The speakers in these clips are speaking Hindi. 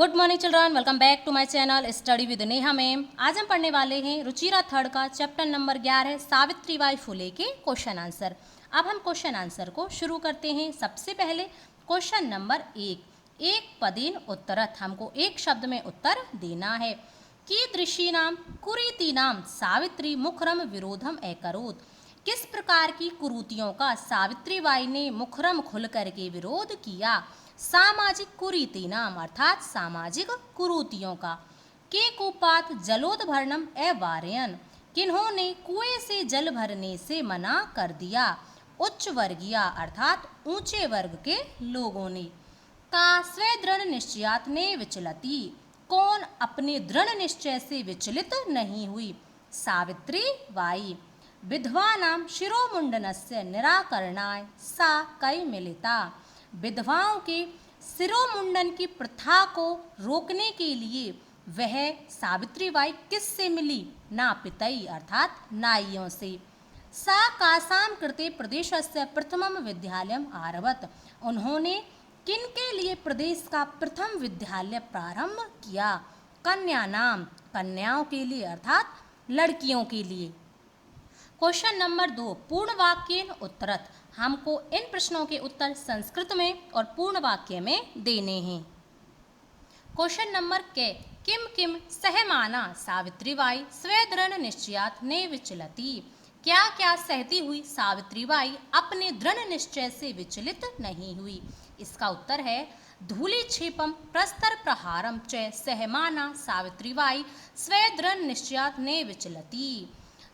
Good morning children, welcome back to my channel study with Neha ma'am. आज हम पढ़ने वाले हैं रुचिरा थर्ड का चैप्टर नंबर 11 सावित्रीबाई फुले के क्वेश्चन आंसर। अब हम क्वेश्चन आंसर को शुरू करते हैं। सबसे पहले क्वेश्चन नंबर 1, एक पदेन उत्तरत, हमको एक शब्द में उत्तर देना है। कीदृशीनाम कुरीतीनाम सावित्री मुखरम विरोधम अकरोत्, किस प्रकार की कुरीतियों का सावित्रीबाई ने मुखरम खुल करके विरोध किया। सामाजिक कुरीति नाम अर्थात सामाजिक कुरीतियों का। के कुपात जलोदभरणम अवारयन, किन्होंने कुएं से जल भरने से मना कर दिया। उच्च वर्गीय अर्थात ऊंचे वर्ग के लोगों ने। का स्वदृढ़ निश्चयात ने विचलती, कौन अपने दृढ़ निश्चय से विचलित नहीं हुई। सावित्री बाई। विधवा नाम शिरोमुंडनस्य निराकरणाय सा कई मिलिता, विधवाओं के सिरोमुंडन की प्रथा को रोकने के लिए वह सावित्रीबाई किससे मिली। नापितई अर्थात नाइयों से। सा कासाम कृते प्रदेशस्य प्रथमम विद्यालयम आरभत, उन्होंने किनके लिए प्रदेश का प्रथम विद्यालय प्रारंभ किया। कन्या नाम, कन्याओं के लिए अर्थात लड़कियों के लिए। क्वेश्चन नंबर 2, पूर्ण वाक्येन उत्तरत, हमको इन प्रश्नों के उत्तर संस्कृत में और पूर्ण वाक्य में देने हैं। क्वेश्चन नंबर के, किम किम सहमाना सावित्रीबाई स्वदृढ़ निश्चयात ने विचलती, क्या क्या सहती हुई सावित्रीबाई अपने दृढ़ निश्चय से विचलित नहीं हुई। इसका उत्तर है धूलि क्षेपम प्रस्तर प्रहारम च सहमाना सावित्रीबाई स्वदृढ़ निश्चयात ने विचलती।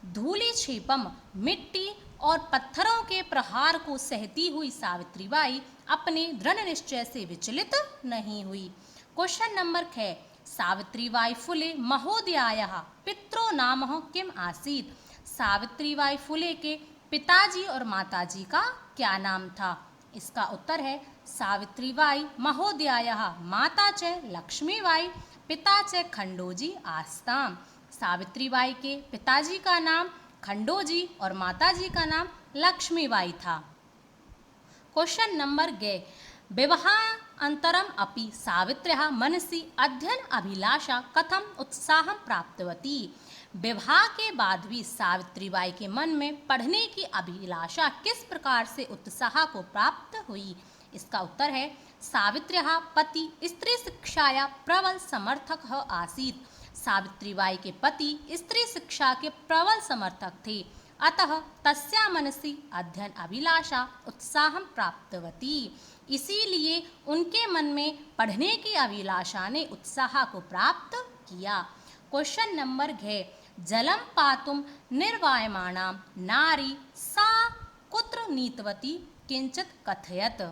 धूलि क्षेपम मिट्टी और पत्थरों के प्रहार को सहती हुई सावित्रीबाई अपने दृढ़ निश्चय से विचलित नहीं हुई। क्वेश्चन नंबर 6, सावित्रीबाई फुले महोदयायाः पित्रो नामः किम आसीत्, सावित्रीबाई फुले के पिताजी और माताजी का क्या नाम था। इसका उत्तर है सावित्रीबाई महोदयायाः माता च लक्ष्मीबाई पिता च खंडोजी आस्ताम, सावित्रीबाई के पिताजी का नाम खंडोजी और माताजी का नाम लक्ष्मीबाई था। क्वेश्चन नंबर 11, विवाहानन्तरम अपि सावित्र्याः मनसि अध्ययन अभिलाषा कथम उत्साहं प्राप्तवती, विवाह के बाद भी सावित्रीबाई के मन में पढ़ने की अभिलाषा किस प्रकार से उत्साह को प्राप्त हुई। इसका उत्तर है सावित्र्याः पति स्त्री शिक्षाया प्रबल समर्थक आसीत्, सावित्रीबाई के पति स्त्री शिक्षा के प्रबल समर्थक थे, अतः तस्या मनसि अध्ययन अभिलाषा उत्साहं प्राप्तवती, इसीलिए उनके मन में पढ़ने की अभिलाषा ने उत्साह को प्राप्त किया। क्वेश्चन नंबर 6, जलम पातुम निर्वायमाणां नारी सा कुत्र नीतवती किंचित कथयत,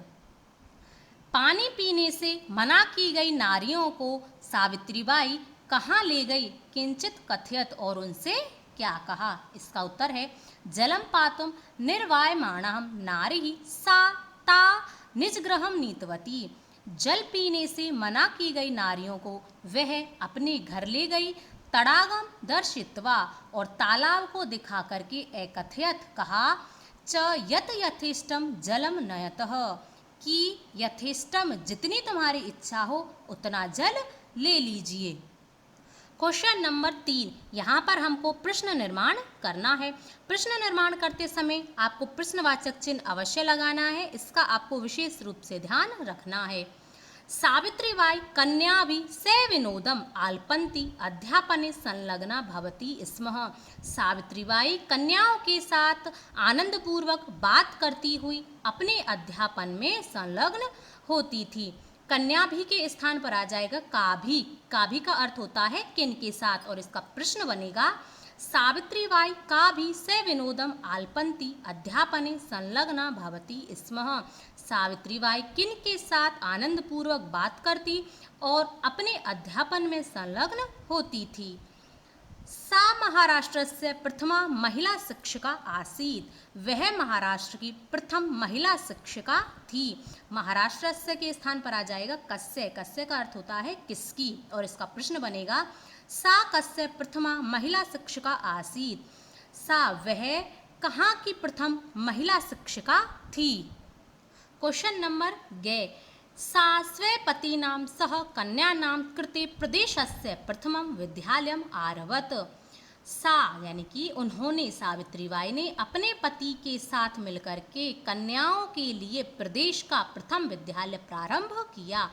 पानी पीने से मना की गई नारियों को सावित्रीबाई कहाँ ले गई, किंचित कथयत और उनसे क्या कहा। इसका उत्तर है जलम पातुम निर्वायमाणां नारी सा ता निजगृहं नीतवती, जल पीने से मना की गई नारियों को वह अपने घर ले गई। तड़ागम दर्शित्वा और तालाब को दिखा करके एकथयत कहा, च यत यथेष्टम जलम नयतः, कि यथेष्टम जितनी तुम्हारी इच्छा हो उतना जल ले लीजिए। क्वेश्चन नंबर 3, यहाँ पर हमको प्रश्न निर्माण करना है। प्रश्न निर्माण करते समय आपको प्रश्नवाचक चिन्ह अवश्य लगाना है, इसका आपको विशेष रूप से ध्यान रखना है। सावित्रीबाई कन्याभि सविनोदम आलपन्ति अध्यापने संलग्ना भवती स्म, सावित्रीबाई कन्याओं के साथ आनंदपूर्वक बात करती हुई अपने अध्यापन में संलग्न होती थी। कन्या भी के स्थान पर आ जाएगा काभी, काभी का अर्थ होता है किन के साथ, और इसका प्रश्न बनेगा सावित्रीबाई काभी सविनोदम आलपन्ति अध्यापने संलग्ना भवती स्म, सावित्रीबाई किन के साथ आनंदपूर्वक बात करती और अपने अध्यापन में संलग्न होती थी। सा महाराष्ट्र से प्रथमा महिला शिक्षिका आसीत्, वह महाराष्ट्र की प्रथम महिला शिक्षिका थी। महाराष्ट्र से के स्थान पर आ जाएगा कस्य, कस्य का अर्थ होता है किसकी, और इसका प्रश्न बनेगा सा कस्य प्रथमा महिला शिक्षिका आसीत्, सा वह कहाँ की प्रथम महिला शिक्षिका थी। क्वेश्चन नंबर 11, सा स्वपतीनां सह कन्यानां कृते प्रदेशस्य प्रथमं विद्यालयम् आरभत। सा यानी कि उन्होंने, सावित्री बाई ने अपने पति के साथ मिलकर के कन्याओं के लिए प्रदेश का प्रथम विद्यालय प्रारंभ किया।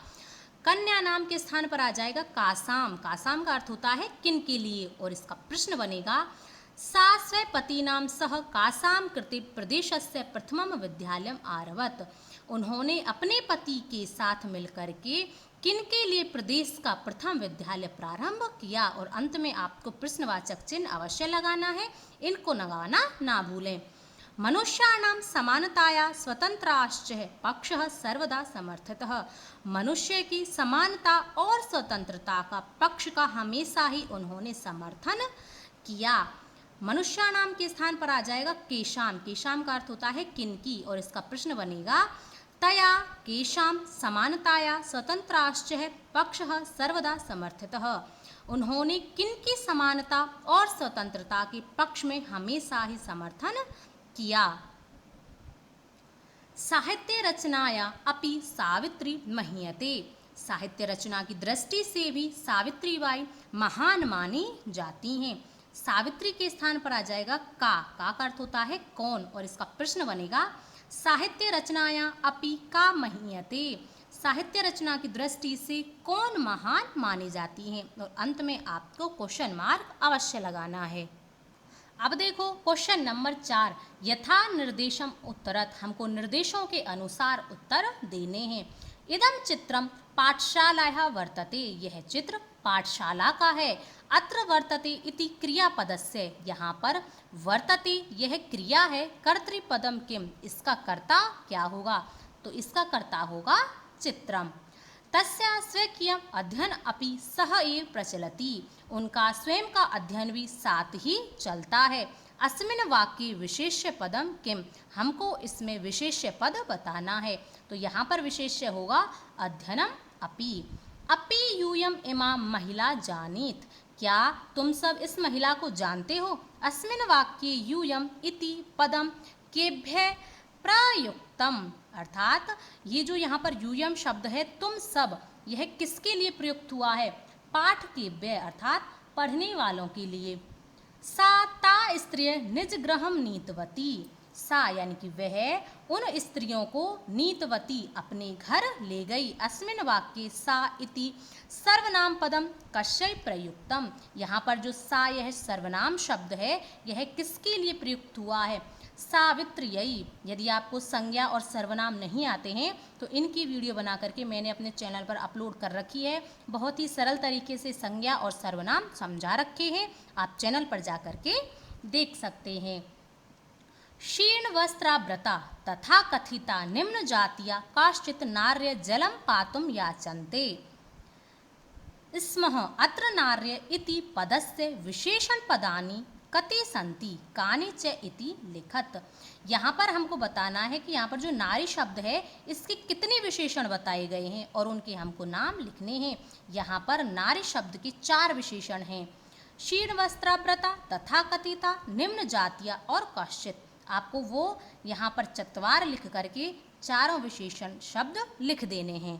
कन्या नाम के स्थान पर आ जाएगा कासाम। कासाम का अर्थ होता है किन के लिए, और इसका प्रश्न बनेगा सा स्वपतीनां सह कासाम कृते प्रदेशस्य प्रथमम विद्यालयम् आरभत। उन्होंने अपने पति के साथ मिलकर के किनके लिए प्रदेश का प्रथम विद्यालय प्रारंभ किया। और अंत में आपको प्रश्नवाचक चिन्ह अवश्य लगाना है, इनको लगाना ना भूलें। मनुष्याणां समानताया स्वतंत्राश्च पक्षः सर्वदा समर्थितः। मनुष्य की समानता और स्वतंत्रता का पक्ष का हमेशा ही उन्होंने समर्थन किया। मनुष्याणाम के स्थान पर आ जाएगा केशाम। केशाम का अर्थ होता है किनकी, और इसका प्रश्न बनेगा तया केशाम समानताया स्वतंत्राश्च पक्षः सर्वदा समर्थितः। उन्होंने किनकी समानता और स्वतंत्रता के पक्ष में हमेशा ही समर्थन किया। साहित्य रचनाया अपि सावित्री महीयते। साहित्य रचना की दृष्टि से भी सावित्री बाई महान मानी जाती हैं। सावित्री के स्थान पर आ जाएगा का अर्थ होता है कौन, और इसका प्रश्न बनेगा साहित्य रचनाया अपि का महीयते। साहित्य रचना की दृष्टि से कौन महान मानी जाती हैं, और अंत में आपको क्वेश्चन मार्क अवश्य लगाना है। अब देखो क्वेश्चन नंबर 4, यथा निर्देशम उत्तरत। हमको निर्देशों के अनुसार उत्तर देने हैं। इदम चित्रम पाठशालायाः वर्तते। यह चित्र पाठशाला का है। अत्र वर्तते इति क्रियापदस्य। यहाँ पर वर्तते यह क्रिया है। कर्तृपदम किम, इसका कर्ता क्या होगा, तो इसका कर्ता होगा चित्रम। तस्य स्वकीयम अध्ययन अपि सह एव प्रचलति। उनका स्वयं का अध्ययन भी साथ ही चलता है। अस्मिन् वाक्ये विशेष्य पदम किम, हमको इसमें विशेष्य पद बताना है, तो यहाँ पर विशेष्य होगा अध्ययनम अपि। अपि यूयम इमा महिला जानीत। क्या तुम सब इस महिला को जानते हो। अस्मिन् वाक्ये यूयम इति पदम केभ्य प्रयुक्तम, अर्थात ये जो यहाँ पर यूयम शब्द है तुम सब, यह किसके लिए प्रयुक्त हुआ है, पाठ के व्यय अर्थात पढ़ने वालों के लिए। सा ता स्त्रिय निज गृहम नीतवती। सा यानी कि वह उन स्त्रियों को नीतवती अपने घर ले गई। अस्मिन् वाक्ये सा इति सर्वनाम पदम कस्य प्रयुक्तम। यहाँ पर जो सा यह सर्वनाम शब्द है यह किसके लिए प्रयुक्त हुआ है, सावित्र्ययी। यदि आपको संज्ञा और सर्वनाम नहीं आते हैं तो इनकी वीडियो बना करके मैंने अपने चैनल पर अपलोड कर रखी है। बहुत ही सरल तरीके से संज्ञा और सर्वनाम समझा रखे हैं, आप चैनल पर जा करके देख सकते हैं। शीर्ण वस्त्राव्रता तथा कथिता निम्न जातिया काश्चित नार्य जलम पातुम याचन्ते स्मः। अत्र नार्य इति पदस्य विशेषण पदानि कति संति कानि च इति लिखत। यहाँ पर हमको बताना है कि यहाँ पर जो नारी शब्द है इसके कितने विशेषण बताए गए हैं और उनके हमको नाम लिखने हैं। यहाँ पर नारी शब्द के 4 विशेषण हैं, शीर्ण वस्त्राव्रता तथा कथिता निम्न जातिया और कश्चित। आपको वो यहाँ पर चत्वार लिख करके 4 विशेषण शब्द लिख देने हैं।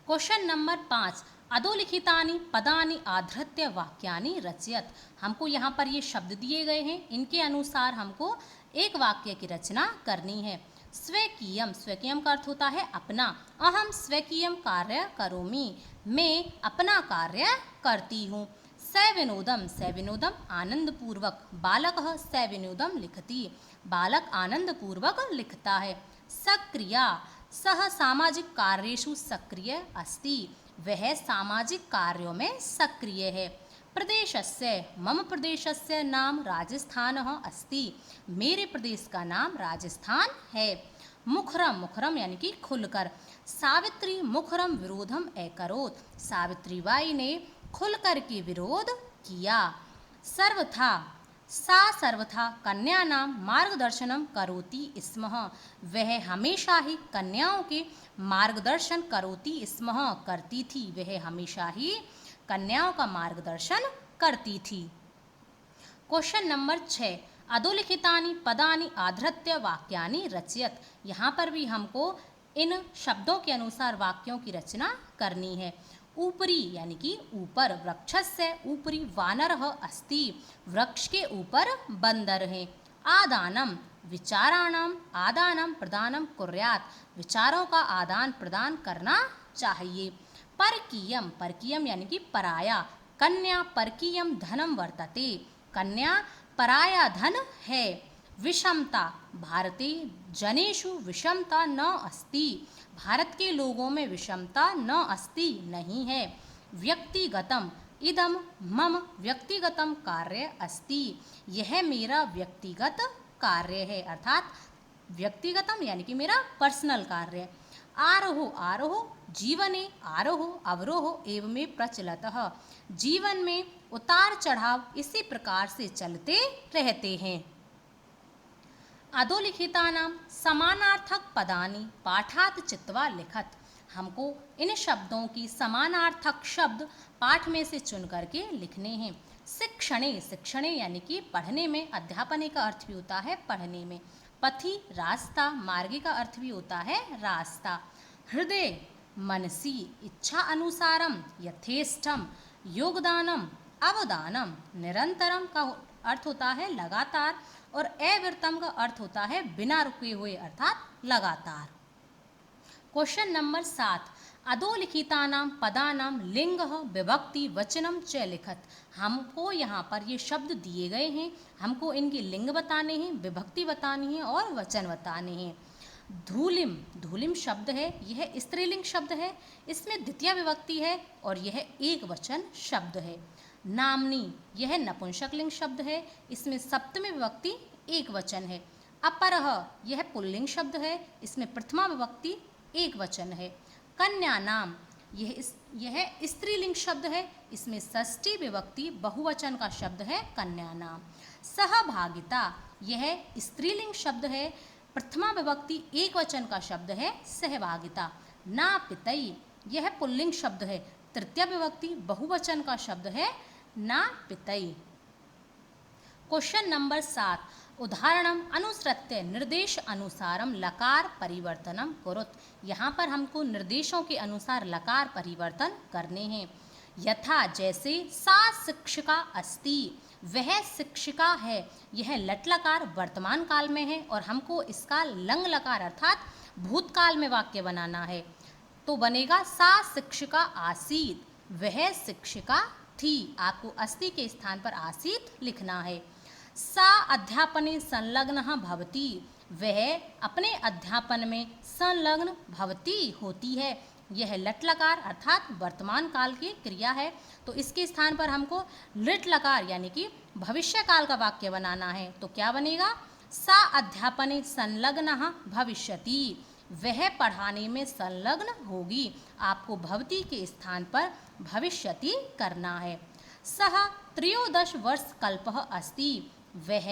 क्वेश्चन नंबर 5, अधोलिखितानि पदानि आधृत्य वाक्यानि रचयत। हमको यहाँ पर ये शब्द दिए गए हैं, इनके अनुसार हमको एक वाक्य की रचना करनी है। स्वकीयम, स्वकीयम का अर्थ होता है अपना। अहम स्वकीयम कार्य करोमि, मैं अपना कार्य करती हूँ। सविनोदम, सविनोदम आनंद पूर्वक, बालकः सविनोदम लिखति, बालक आनंद पूर्वक लिखता है। सक्रिया, सह सामाजिक कार्येषु सक्रिय अस्ति, वह सामाजिक कार्यों में सक्रिय है। प्रदेशस्य, मम प्रदेशस्य नाम राजस्थानः अस्ति, मेरे प्रदेश का नाम राजस्थान है। मुखरम, मुखरम यानी कि खुलकर, सावित्री मुखरम विरोधम अकरोत्, सावित्री बाई ने खुलकर के विरोध किया। सर्वथा, सा सर्वथा कन्यानां मार्गदर्शनम करोति स्म, वह हमेशा ही कन्याओं के मार्गदर्शन करोति स्म, करती थी, वह हमेशा ही कन्याओं का मार्गदर्शन करती थी। क्वेश्चन नंबर 6, अधोलिखितानि पदानि आधृत्य वाक्यानि रचयत। यहाँ पर भी हमको इन शब्दों के अनुसार वाक्यों की रचना करनी है। ऊपरी यानी कि ऊपर, वृक्षस्य ऊपरी वानरः अस्ति, वृक्ष के ऊपर बंदर है। आदानम विचाराणाम आदानम प्रदानम कुर्यात्, विचारों का आदान प्रदान करना चाहिए। परकीयम, परकीयम यानी कि पराया, कन्या परकीयम धनम वर्तते, कन्या पराया धन है। विषमता, भारते जनेषु विषमता न अस्ति, भारत के लोगों में विषमता न अस्ति नहीं है। व्यक्तिगतम, इदम मम व्यक्तिगतम कार्य अस्ति, यह मेरा व्यक्तिगत कार्य है, अर्थात व्यक्तिगतम यानी कि मेरा पर्सनल कार्य है। आरोहो, आरोहो जीवने आरोहो अवरोह एवं प्रचलतः, जीवन में उतार चढ़ाव इसी प्रकार से चलते रहते हैं। अधोलिखितानां समानार्थक पदानि पाठात् चित्वा लिखत, हमको इन शब्दों की समानार्थक शब्द पाठ में से चुन करके लिखने हैं। शिक्षणे, शिक्षणे यानी कि पढ़ने में, अध्यापने का अर्थ भी होता है पढ़ने में। पथि रास्ता, मार्गे का अर्थ भी होता है रास्ता। हृदय मनसी, इच्छा अनुसारम, यथेष्टम, योगदानम, अवदानम, निरंतरम का अर्थ होता है लगातार, और अविरतम का अर्थ होता है बिना रुके हुए, अर्थात लगातार। क्वेश्चन नंबर 7, अधोलिखितानां पदानां लिंगः विभक्ति वचनम च लिखत, हमको यहाँ पर ये शब्द दिए गए हैं, हमको इनके लिंग बताने हैं, विभक्ति बतानी है और वचन बताने हैं। धूलिम, धूलिम शब्द है, यह स्त्रीलिंग शब्द है, इसमें द्वितीय विभक्ति है और यह एक वचन शब्द है। नामनी, यह नपुंसकलिंग शब्द है, इसमें सप्तमी विभक्ति एक वचन है। अपरह, यह पुल्लिंग शब्द है, इसमें प्रथमा विभक्ति एक वचन है। कन्या नाम, यह स्त्रीलिंग शब्द है, इसमें षष्ठी विभक्ति बहुवचन का शब्द है कन्या नाम। सहभागिता, यह स्त्रीलिंग शब्द है, प्रथमा विभक्ति एक वचन का शब्द है सहभागिता। नापितई, यह पुल्लिंग शब्द है, तृतीय विभक्ति बहुवचन का शब्द है नापितई। क्वेश्चन नंबर 7, उदाहरणम अनुसृत्य निर्देश अनुसारम लकार परिवर्तनम कुरुत, यहाँ पर हमको निर्देशों के अनुसार लकार परिवर्तन करने हैं। यथा जैसे, सा शिक्षिका अस्ति, वह शिक्षिका है, यह लट लकार वर्तमान काल में है और हमको इसका लंग लकार अर्थात भूतकाल में वाक्य बनाना है, तो बनेगा सा शिक्षिका आसीत, वह शिक्षिका थी, आपको अस्ति के स्थान पर आसीत लिखना है। सा अध्यापने संलग्न भवति, वह अपने अध्यापन में संलग्न भवति होती है, यह लट लकार अर्थात वर्तमान काल की क्रिया है, तो इसके स्थान पर हमको लिट लकार यानी कि भविष्य काल का वाक्य बनाना है, तो क्या बनेगा? सा अध्यापने संलग्न भविष्यति, वह पढ़ाने में संलग्न होगी, आपको भवति के स्थान पर भविष्यति करना है। सह 13 वर्ष कल्पः अस्ति, वह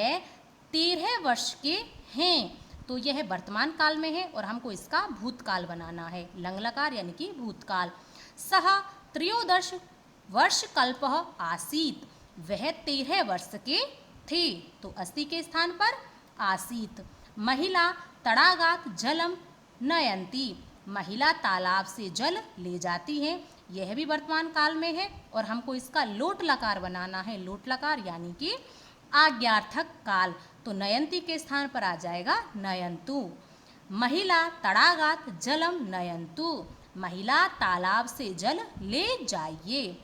13 वर्ष के हैं, तो यह वर्तमान काल में है और हमको इसका भूतकाल बनाना है, लंगलकार यानी कि भूतकाल। सह 13 वर्ष कल्पः आसीत, वह 13 वर्ष के थे, तो अस्ति के स्थान पर आसीत। महिला तड़ागात जलम नयंती, महिला तालाब से जल ले जाती है, यह भी वर्तमान काल में है और हमको इसका लोट लकार बनाना है, लोट लकार यानी कि आज्ञार्थक काल, तो नयंती के स्थान पर आ जाएगा नयंतु। महिला तड़ागात जलम नयंतु, महिला तालाब से जल ले जाइए।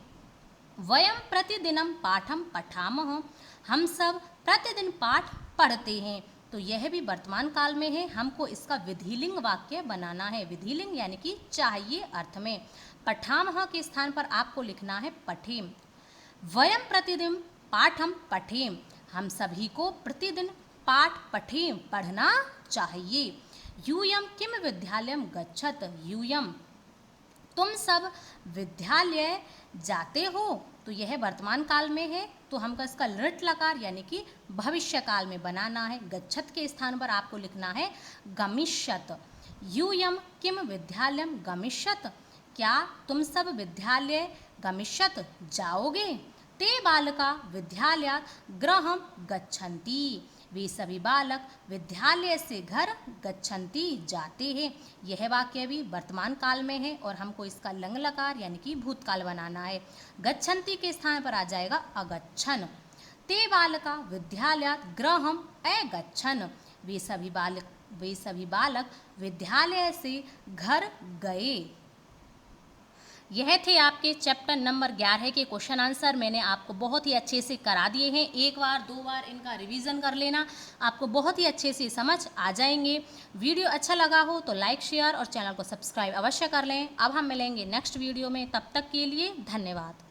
वयम प्रतिदिनम पाठम पठामः, हम सब प्रतिदिन पाठ पढ़ते हैं, तो यह भी वर्तमान काल में है, हमको इसका विधिलिंग वाक्य बनाना है, विधिलिंग यानी कि चाहिए अर्थ में। पठामः के स्थान पर आपको लिखना है पठेम। वयम प्रतिदिन पाठम पठेम, हम सभी को प्रतिदिन पाठ पठेम पढ़ना चाहिए। यूयम किम विद्यालयम गच्छत, यूयम तुम सब विद्यालय जाते हो, तो यह वर्तमान काल में है, तो हमको इसका लृट लकार यानी कि भविष्य काल में बनाना है। गच्छत के स्थान पर आपको लिखना है गमिष्यत। यूयम किम विद्यालयम गमिष्यत, क्या तुम सब विद्यालय गमिष्यत जाओगे। ते बालका विद्यालयात् गृहं गच्छन्ति, वे सभी बालक विद्यालय से घर गच्छन्ति जाते हैं। यह वाक्य भी वर्तमान काल में है और हमको इसका लंग लकार यानी कि भूतकाल बनाना है। गच्छन्ति के स्थान पर आ जाएगा अगच्छन। ते बालका विद्यालयात् गृहम् अगच्छन्। वे सभी बालक विद्यालय से घर गए। यह थे आपके चैप्टर नंबर 11 के क्वेश्चन आंसर। मैंने आपको बहुत ही अच्छे से करा दिए हैं। एक बार दो बार इनका रिवीजन कर लेना, आपको बहुत ही अच्छे से समझ आ जाएंगे। वीडियो अच्छा लगा हो तो लाइक शेयर और चैनल को सब्सक्राइब अवश्य कर लें। अब हम मिलेंगे नेक्स्ट वीडियो में, तब तक के लिए धन्यवाद।